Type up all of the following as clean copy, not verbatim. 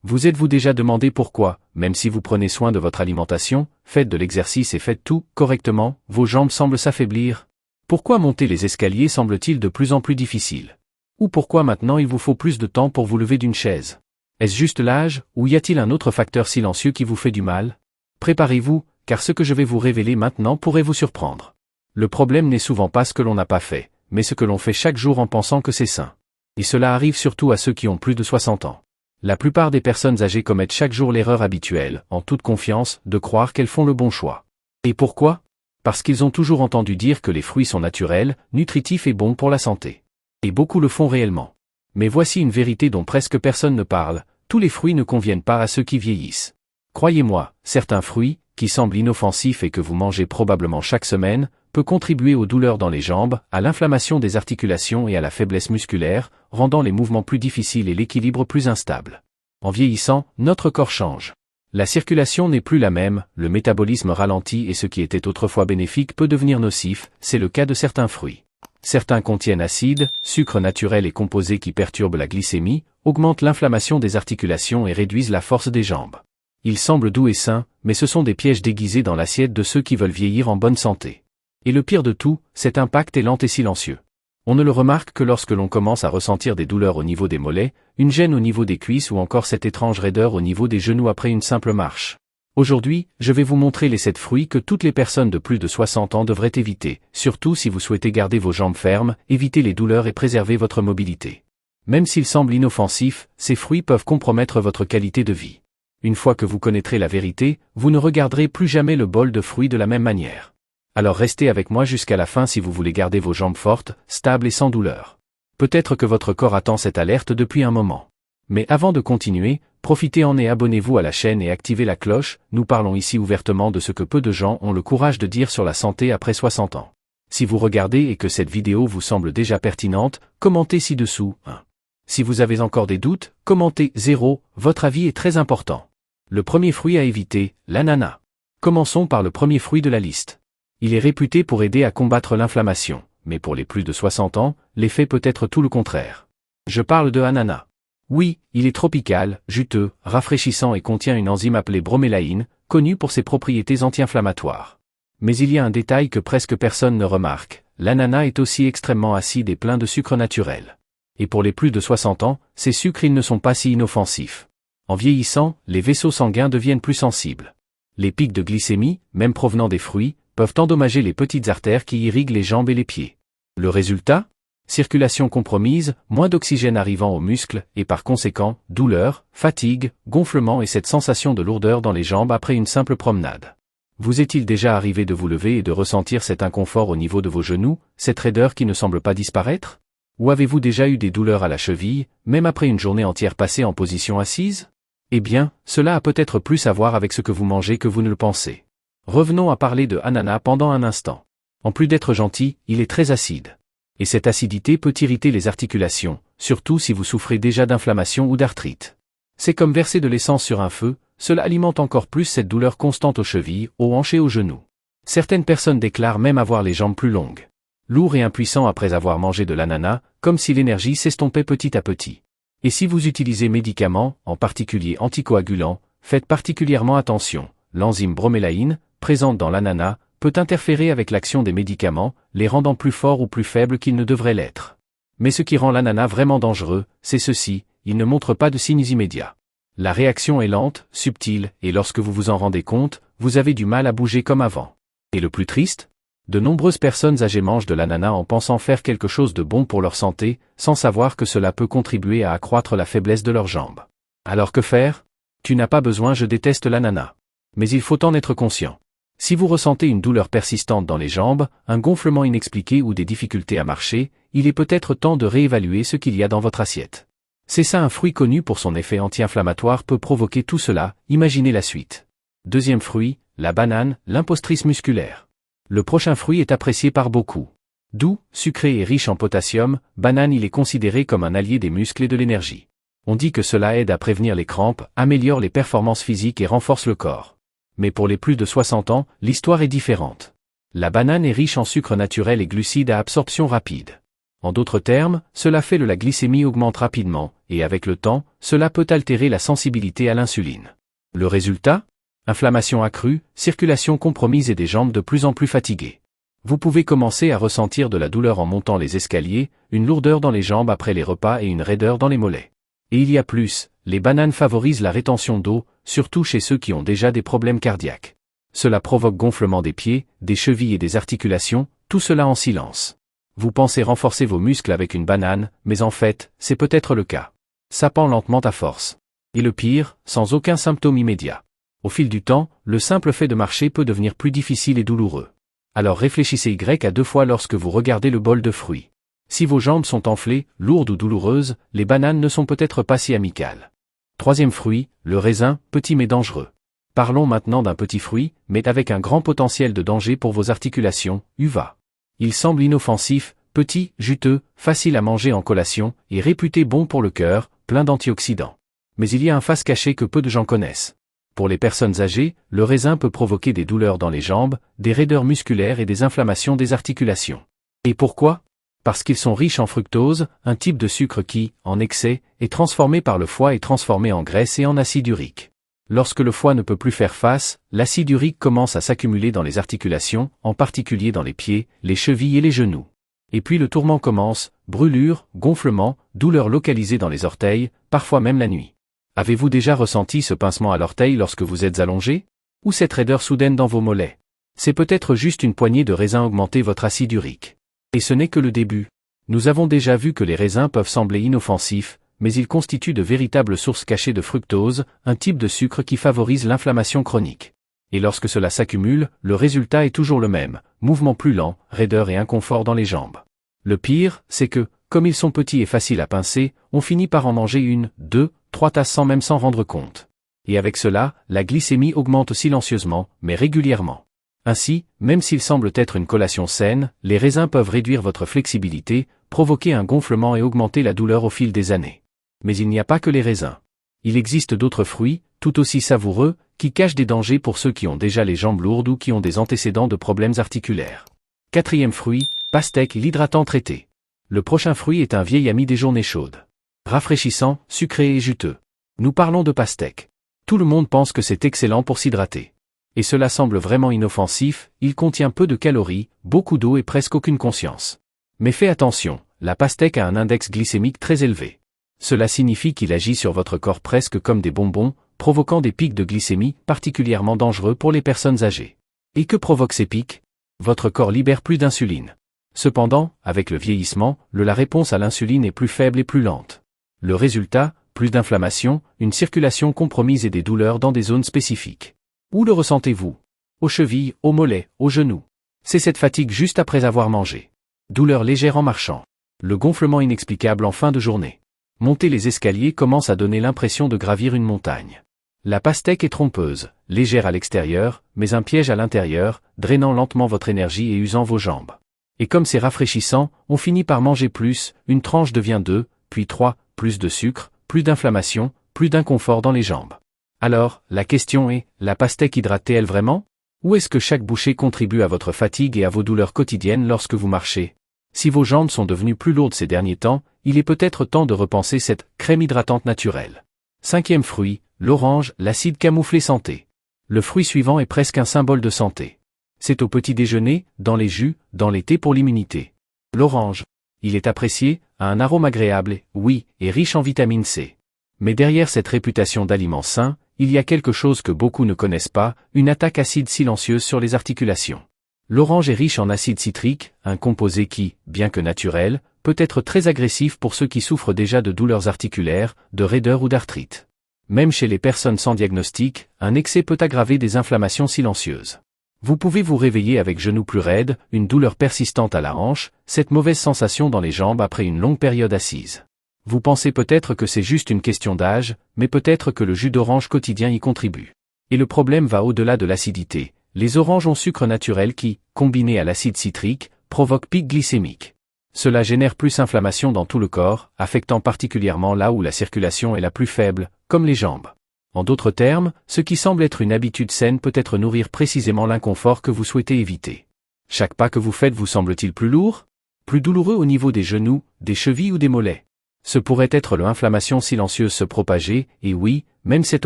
Vous êtes-vous déjà demandé pourquoi, même si vous prenez soin de votre alimentation, faites de l'exercice et faites tout correctement, vos jambes semblent s'affaiblir? Pourquoi monter les escaliers semble-t-il de plus en plus difficile? Ou pourquoi maintenant il vous faut plus de temps pour vous lever d'une chaise? Est-ce juste l'âge, ou y a-t-il un autre facteur silencieux qui vous fait du mal? Préparez-vous, car ce que je vais vous révéler maintenant pourrait vous surprendre. Le problème n'est souvent pas ce que l'on n'a pas fait, mais ce que l'on fait chaque jour en pensant que c'est sain. Et cela arrive surtout à ceux qui ont plus de 60 ans. La plupart des personnes âgées commettent chaque jour l'erreur habituelle, en toute confiance, de croire qu'elles font le bon choix. Et pourquoi? Parce qu'ils ont toujours entendu dire que les fruits sont naturels, nutritifs et bons pour la santé. Et beaucoup le font réellement. Mais voici une vérité dont presque personne ne parle, tous les fruits ne conviennent pas à ceux qui vieillissent. Croyez-moi, certains fruits, qui semblent inoffensifs et que vous mangez probablement chaque semaine, peuvent contribuer aux douleurs dans les jambes, à l'inflammation des articulations et à la faiblesse musculaire, rendant les mouvements plus difficiles et l'équilibre plus instable. En vieillissant, notre corps change. La circulation n'est plus la même, le métabolisme ralentit et ce qui était autrefois bénéfique peut devenir nocif, c'est le cas de certains fruits. Certains contiennent acides, sucres naturels et composés qui perturbent la glycémie, augmentent l'inflammation des articulations et réduisent la force des jambes. Ils semblent doux et sains, mais ce sont des pièges déguisés dans l'assiette de ceux qui veulent vieillir en bonne santé. Et le pire de tout, cet impact est lent et silencieux. On ne le remarque que lorsque l'on commence à ressentir des douleurs au niveau des mollets, une gêne au niveau des cuisses ou encore cette étrange raideur au niveau des genoux après une simple marche. Aujourd'hui, je vais vous montrer les 7 fruits que toutes les personnes de plus de 60 ans devraient éviter, surtout si vous souhaitez garder vos jambes fermes, éviter les douleurs et préserver votre mobilité. Même s'ils semblent inoffensifs, ces fruits peuvent compromettre votre qualité de vie. Une fois que vous connaîtrez la vérité, vous ne regarderez plus jamais le bol de fruits de la même manière. Alors restez avec moi jusqu'à la fin si vous voulez garder vos jambes fortes, stables et sans douleur. Peut-être que votre corps attend cette alerte depuis un moment. Mais avant de continuer, profitez-en et abonnez-vous à la chaîne et activez la cloche, nous parlons ici ouvertement de ce que peu de gens ont le courage de dire sur la santé après 60 ans. Si vous regardez et que cette vidéo vous semble déjà pertinente, commentez ci-dessous 1. Si vous avez encore des doutes, commentez 0, votre avis est très important. Le premier fruit à éviter, l'ananas. Commençons par le premier fruit de la liste. Il est réputé pour aider à combattre l'inflammation, mais pour les plus de 60 ans, l'effet peut être tout le contraire. Je parle de ananas. Oui, il est tropical, juteux, rafraîchissant et contient une enzyme appelée bromélaïne, connue pour ses propriétés anti-inflammatoires. Mais il y a un détail que presque personne ne remarque, l'ananas est aussi extrêmement acide et plein de sucre naturel. Et pour les plus de 60 ans, ces sucres ils ne sont pas si inoffensifs. En vieillissant, les vaisseaux sanguins deviennent plus sensibles. Les pics de glycémie, même provenant des fruits, peuvent endommager les petites artères qui irriguent les jambes et les pieds. Le résultat? Circulation compromise, moins d'oxygène arrivant aux muscles, et par conséquent, douleur, fatigue, gonflement et cette sensation de lourdeur dans les jambes après une simple promenade. Vous est-il déjà arrivé de vous lever et de ressentir cet inconfort au niveau de vos genoux, cette raideur qui ne semble pas disparaître? Ou avez-vous déjà eu des douleurs à la cheville, même après une journée entière passée en position assise? Eh bien, cela a peut-être plus à voir avec ce que vous mangez que vous ne le pensez. Revenons à parler de ananas pendant un instant. En plus d'être gentil, il est très acide. Et cette acidité peut irriter les articulations, surtout si vous souffrez déjà d'inflammation ou d'arthrite. C'est comme verser de l'essence sur un feu, cela alimente encore plus cette douleur constante aux chevilles, aux hanches et aux genoux. Certaines personnes déclarent même avoir les jambes plus longues. Lourds et impuissants après avoir mangé de l'ananas, comme si l'énergie s'estompait petit à petit. Et si vous utilisez médicaments, en particulier anticoagulants, faites particulièrement attention, l'enzyme bromélaïne, présente dans l'ananas, peut interférer avec l'action des médicaments, les rendant plus forts ou plus faibles qu'ils ne devraient l'être. Mais ce qui rend l'ananas vraiment dangereux, c'est ceci, il ne montre pas de signes immédiats. La réaction est lente, subtile, et lorsque vous vous en rendez compte, vous avez du mal à bouger comme avant. Et le plus triste? De nombreuses personnes âgées mangent de l'ananas en pensant faire quelque chose de bon pour leur santé, sans savoir que cela peut contribuer à accroître la faiblesse de leurs jambes. Alors que faire? Tu n'as pas besoin, je déteste l'ananas. Mais il faut en être conscient. Si vous ressentez une douleur persistante dans les jambes, un gonflement inexpliqué ou des difficultés à marcher, il est peut-être temps de réévaluer ce qu'il y a dans votre assiette. C'est ça, un fruit connu pour son effet anti-inflammatoire peut provoquer tout cela, imaginez la suite. Deuxième fruit, la banane, l'impostrice musculaire. Le prochain fruit est apprécié par beaucoup. Doux, sucré et riche en potassium, banane il est considéré comme un allié des muscles et de l'énergie. On dit que cela aide à prévenir les crampes, améliore les performances physiques et renforce le corps. Mais pour les plus de 60 ans, l'histoire est différente. La banane est riche en sucre naturel et glucides à absorption rapide. En d'autres termes, cela fait que la glycémie augmente rapidement, et avec le temps, cela peut altérer la sensibilité à l'insuline. Le résultat? Inflammation accrue, circulation compromise et des jambes de plus en plus fatiguées. Vous pouvez commencer à ressentir de la douleur en montant les escaliers, une lourdeur dans les jambes après les repas et une raideur dans les mollets. Et il y a plus, les bananes favorisent la rétention d'eau, surtout chez ceux qui ont déjà des problèmes cardiaques. Cela provoque gonflement des pieds, des chevilles et des articulations, tout cela en silence. Vous pensez renforcer vos muscles avec une banane, mais en fait, c'est peut-être le cas. Sapant lentement à force. Et le pire, sans aucun symptôme immédiat. Au fil du temps, le simple fait de marcher peut devenir plus difficile et douloureux. Alors réfléchissez à 2 fois lorsque vous regardez le bol de fruits. Si vos jambes sont enflées, lourdes ou douloureuses, les bananes ne sont peut-être pas si amicales. Troisième fruit, le raisin, petit mais dangereux. Parlons maintenant d'un petit fruit, mais avec un grand potentiel de danger pour vos articulations, uva. Il semble inoffensif, petit, juteux, facile à manger en collation, et réputé bon pour le cœur, plein d'antioxydants. Mais il y a un face caché que peu de gens connaissent. Pour les personnes âgées, le raisin peut provoquer des douleurs dans les jambes, des raideurs musculaires et des inflammations des articulations. Et pourquoi? Parce qu'ils sont riches en fructose, un type de sucre qui, en excès, est transformé par le foie et transformé en graisse et en acide urique. Lorsque le foie ne peut plus faire face, l'acide urique commence à s'accumuler dans les articulations, en particulier dans les pieds, les chevilles et les genoux. Et puis le tourment commence, brûlures, gonflements, douleurs localisées dans les orteils, parfois même la nuit. Avez-vous déjà ressenti ce pincement à l'orteil lorsque vous êtes allongé? Ou cette raideur soudaine dans vos mollets? C'est peut-être juste une poignée de raisins augmenter votre acide urique. Et ce n'est que le début. Nous avons déjà vu que les raisins peuvent sembler inoffensifs, mais ils constituent de véritables sources cachées de fructose, un type de sucre qui favorise l'inflammation chronique. Et lorsque cela s'accumule, le résultat est toujours le même, mouvement plus lent, raideur et inconfort dans les jambes. Le pire, c'est que, comme ils sont petits et faciles à pincer, on finit par en manger 1, 2, 3 tasses sans même s'en rendre compte. Et avec cela, la glycémie augmente silencieusement, mais régulièrement. Ainsi, même s'ils semblent être une collation saine, les raisins peuvent réduire votre flexibilité, provoquer un gonflement et augmenter la douleur au fil des années. Mais il n'y a pas que les raisins. Il existe d'autres fruits, tout aussi savoureux, qui cachent des dangers pour ceux qui ont déjà les jambes lourdes ou qui ont des antécédents de problèmes articulaires. Quatrième fruit, pastèque, l'hydratant traité. Le prochain fruit est un vieil ami des journées chaudes. Rafraîchissant, sucré et juteux. Nous parlons de pastèque. Tout le monde pense que c'est excellent pour s'hydrater. Et cela semble vraiment inoffensif, il contient peu de calories, beaucoup d'eau et presque aucune conscience. Mais faites attention, la pastèque a un index glycémique très élevé. Cela signifie qu'il agit sur votre corps presque comme des bonbons, provoquant des pics de glycémie particulièrement dangereux pour les personnes âgées. Et que provoquent ces pics? Votre corps libère plus d'insuline. Cependant, avec le vieillissement, la réponse à l'insuline est plus faible et plus lente. Le résultat, plus d'inflammation, une circulation compromise et des douleurs dans des zones spécifiques. Où le ressentez-vous? Aux chevilles, aux mollets, aux genoux. C'est cette fatigue juste après avoir mangé. Douleur légère en marchant. Le gonflement inexplicable en fin de journée. Monter les escaliers commence à donner l'impression de gravir une montagne. La pastèque est trompeuse, légère à l'extérieur, mais un piège à l'intérieur, drainant lentement votre énergie et usant vos jambes. Et comme c'est rafraîchissant, on finit par manger plus, une tranche devient 2, puis 3, plus de sucre, plus d'inflammation, plus d'inconfort dans les jambes. Alors, la question est, la pastèque hydrate-t-elle vraiment? Ou est-ce que chaque bouchée contribue à votre fatigue et à vos douleurs quotidiennes lorsque vous marchez? Si vos jambes sont devenues plus lourdes ces derniers temps, il est peut-être temps de repenser cette crème hydratante naturelle. Cinquième fruit, l'orange, l'acide camouflé santé. Le fruit suivant est presque un symbole de santé. C'est au petit déjeuner, dans les jus, dans les thés pour l'immunité. L'orange. Il est apprécié, a un arôme agréable, oui, et riche en vitamine C. Mais derrière cette réputation d'aliment sain, il y a quelque chose que beaucoup ne connaissent pas, une attaque acide silencieuse sur les articulations. L'orange est riche en acide citrique, un composé qui, bien que naturel, peut être très agressif pour ceux qui souffrent déjà de douleurs articulaires, de raideur ou d'arthrite. Même chez les personnes sans diagnostic, un excès peut aggraver des inflammations silencieuses. Vous pouvez vous réveiller avec genoux plus raides, une douleur persistante à la hanche, cette mauvaise sensation dans les jambes après une longue période assise. Vous pensez peut-être que c'est juste une question d'âge, mais peut-être que le jus d'orange quotidien y contribue. Et le problème va au-delà de l'acidité. Les oranges ont sucre naturel qui, combiné à l'acide citrique, provoque pic glycémique. Cela génère plus d'inflammation dans tout le corps, affectant particulièrement là où la circulation est la plus faible, comme les jambes. En d'autres termes, ce qui semble être une habitude saine peut être nourrir précisément l'inconfort que vous souhaitez éviter. Chaque pas que vous faites vous semble-t-il plus lourd? Plus douloureux au niveau des genoux, des chevilles ou des mollets. Ce pourrait être l'inflammation silencieuse se propager, et oui, même cette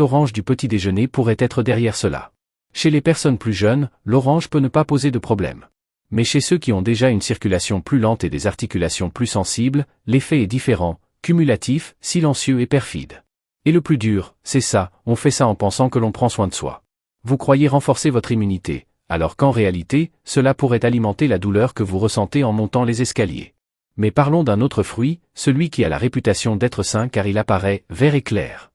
orange du petit déjeuner pourrait être derrière cela. Chez les personnes plus jeunes, l'orange peut ne pas poser de problème. Mais chez ceux qui ont déjà une circulation plus lente et des articulations plus sensibles, l'effet est différent, cumulatif, silencieux et perfide. Et le plus dur, c'est ça, on fait ça en pensant que l'on prend soin de soi. Vous croyez renforcer votre immunité, alors qu'en réalité, cela pourrait alimenter la douleur que vous ressentez en montant les escaliers. Mais parlons d'un autre fruit, celui qui a la réputation d'être sain car il apparaît vert et clair.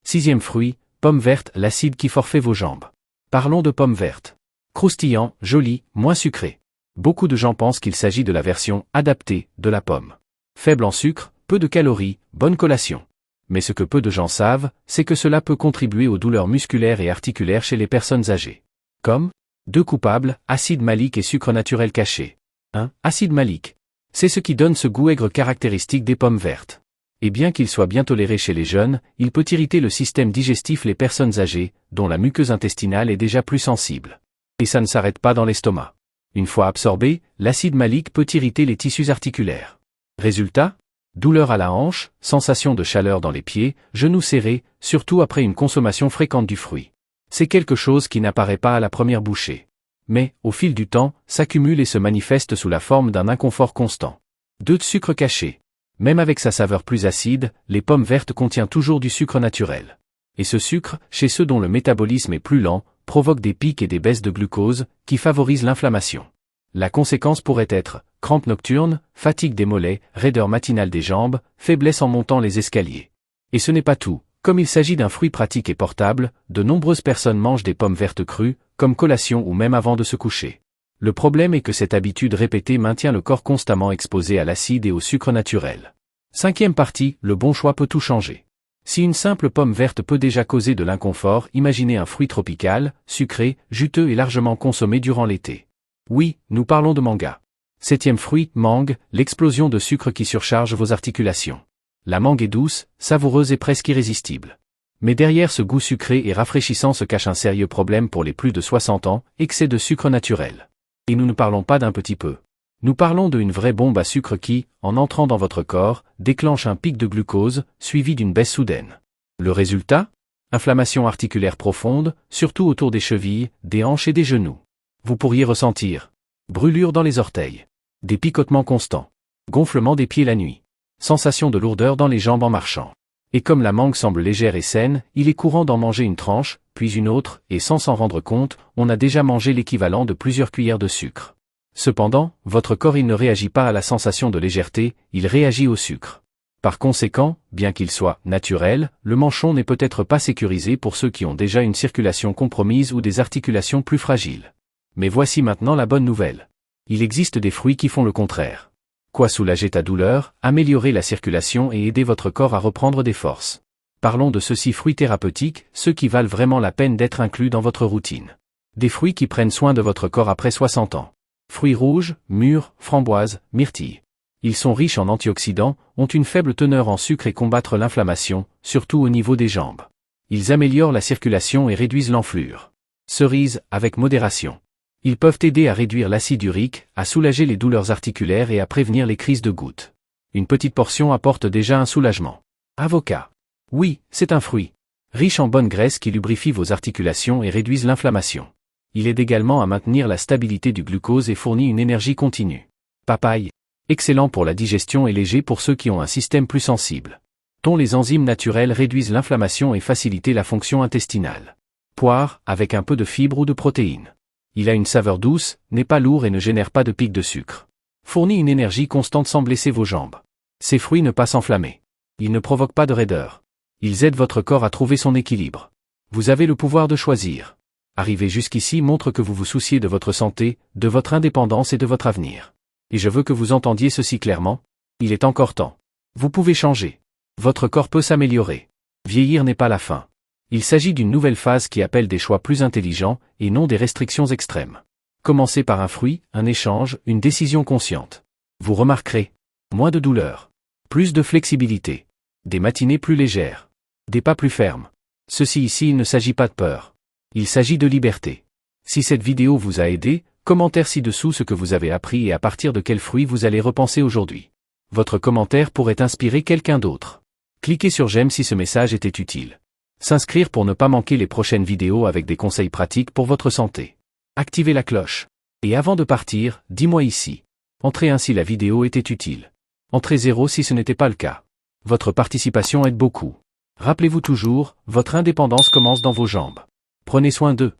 6e fruit, pomme verte, l'acide qui forfait vos jambes. Parlons de pomme verte. Croustillant, joli, moins sucré. Beaucoup de gens pensent qu'il s'agit de la version adaptée de la pomme. Faible en sucre, peu de calories, bonne collation. Mais ce que peu de gens savent, c'est que cela peut contribuer aux douleurs musculaires et articulaires chez les personnes âgées. Comme 2 coupables, acide malique et sucre naturel caché. 1. Acide malique. C'est ce qui donne ce goût aigre caractéristique des pommes vertes. Et bien qu'il soit bien toléré chez les jeunes, il peut irriter le système digestif les personnes âgées, dont la muqueuse intestinale est déjà plus sensible. Et ça ne s'arrête pas dans l'estomac. Une fois absorbé, l'acide malique peut irriter les tissus articulaires. Résultat ? Douleur à la hanche, sensation de chaleur dans les pieds, genoux serrés, surtout après une consommation fréquente du fruit. C'est quelque chose qui n'apparaît pas à la première bouchée. Mais, au fil du temps, s'accumule et se manifeste sous la forme d'un inconfort constant. 2. De sucre caché. Même avec sa saveur plus acide, les pommes vertes contiennent toujours du sucre naturel. Et ce sucre, chez ceux dont le métabolisme est plus lent, provoque des pics et des baisses de glucose, qui favorisent l'inflammation. La conséquence pourrait être crampes nocturnes, fatigue des mollets, raideur matinale des jambes, faiblesse en montant les escaliers. Et ce n'est pas tout. Comme il s'agit d'un fruit pratique et portable, de nombreuses personnes mangent des pommes vertes crues, comme collation ou même avant de se coucher. Le problème est que cette habitude répétée maintient le corps constamment exposé à l'acide et au sucre naturel. 5e partie, le bon choix peut tout changer. Si une simple pomme verte peut déjà causer de l'inconfort, imaginez un fruit tropical, sucré, juteux et largement consommé durant l'été. Oui, nous parlons de manga. 7e fruit, mangue, l'explosion de sucre qui surcharge vos articulations. La mangue est douce, savoureuse et presque irrésistible. Mais derrière ce goût sucré et rafraîchissant se cache un sérieux problème pour les plus de 60 ans, excès de sucre naturel. Et nous ne parlons pas d'un petit peu. Nous parlons d'une vraie bombe à sucre qui, en entrant dans votre corps, déclenche un pic de glucose, suivi d'une baisse soudaine. Le résultat ? Inflammation articulaire profonde, surtout autour des chevilles, des hanches et des genoux. Vous pourriez ressentir brûlure dans les orteils, des picotements constants, gonflement des pieds la nuit, sensation de lourdeur dans les jambes en marchant. Et comme la mangue semble légère et saine, il est courant d'en manger une tranche, puis une autre, et sans s'en rendre compte, on a déjà mangé l'équivalent de plusieurs cuillères de sucre. Cependant, votre corps il ne réagit pas à la sensation de légèreté, il réagit au sucre. Par conséquent, bien qu'il soit naturel, le manchon n'est peut-être pas sécurisé pour ceux qui ont déjà une circulation compromise ou des articulations plus fragiles. Mais voici maintenant la bonne nouvelle. Il existe des fruits qui font le contraire. Quoi soulager ta douleur, améliorer la circulation et aider votre corps à reprendre des forces. Parlons de ceux-ci fruits thérapeutiques, ceux qui valent vraiment la peine d'être inclus dans votre routine. Des fruits qui prennent soin de votre corps après 60 ans. Fruits rouges, mûrs, framboises, myrtilles. Ils sont riches en antioxydants, ont une faible teneur en sucre et combattent l'inflammation, surtout au niveau des jambes. Ils améliorent la circulation et réduisent l'enflure. Cerises, avec modération. Ils peuvent aider à réduire l'acide urique, à soulager les douleurs articulaires et à prévenir les crises de gouttes. Une petite portion apporte déjà un soulagement. Avocat. Oui, c'est un fruit. Riche en bonnes graisses qui lubrifient vos articulations et réduisent l'inflammation. Il aide également à maintenir la stabilité du glucose et fournit une énergie continue. Papaye. Excellent pour la digestion et léger pour ceux qui ont un système plus sensible. Dont les enzymes naturelles réduisent l'inflammation et facilitent la fonction intestinale. Poire, avec un peu de fibres ou de protéines. Il a une saveur douce, n'est pas lourd et ne génère pas de pic de sucre. Fournit une énergie constante sans blesser vos jambes. Ces fruits ne pas s'enflammer. Ils ne provoquent pas de raideur. Ils aident votre corps à trouver son équilibre. Vous avez le pouvoir de choisir. Arriver jusqu'ici montre que vous vous souciez de votre santé, de votre indépendance et de votre avenir. Et je veux que vous entendiez ceci clairement. Il est encore temps. Vous pouvez changer. Votre corps peut s'améliorer. Vieillir n'est pas la fin. Il s'agit d'une nouvelle phase qui appelle des choix plus intelligents, et non des restrictions extrêmes. Commencez par un fruit, un échange, une décision consciente. Vous remarquerez. Moins de douleur. Plus de flexibilité. Des matinées plus légères. Des pas plus fermes. Ceci ici il ne s'agit pas de peur. Il s'agit de liberté. Si cette vidéo vous a aidé, Commentaire ci-dessous ce que vous avez appris et à partir de quel fruit vous allez repenser aujourd'hui. Votre commentaire pourrait inspirer quelqu'un d'autre. Cliquez sur j'aime si ce message était utile. S'inscrire pour ne pas manquer les prochaines vidéos avec des conseils pratiques pour votre santé. Activez la cloche. Et avant de partir, dis-moi ici. Entrez 1 si la vidéo était utile. Entrez 0 si ce n'était pas le cas. Votre participation aide beaucoup. Rappelez-vous toujours, votre indépendance commence dans vos jambes. Prenez soin d'eux.